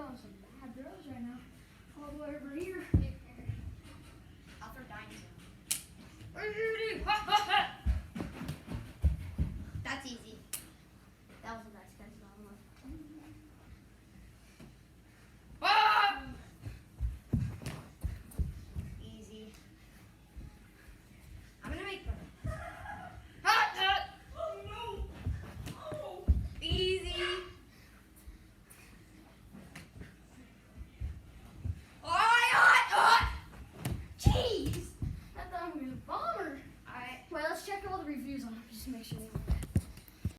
calling some bad throws right now. All the way over here. I'll throw dinosaur. Right here.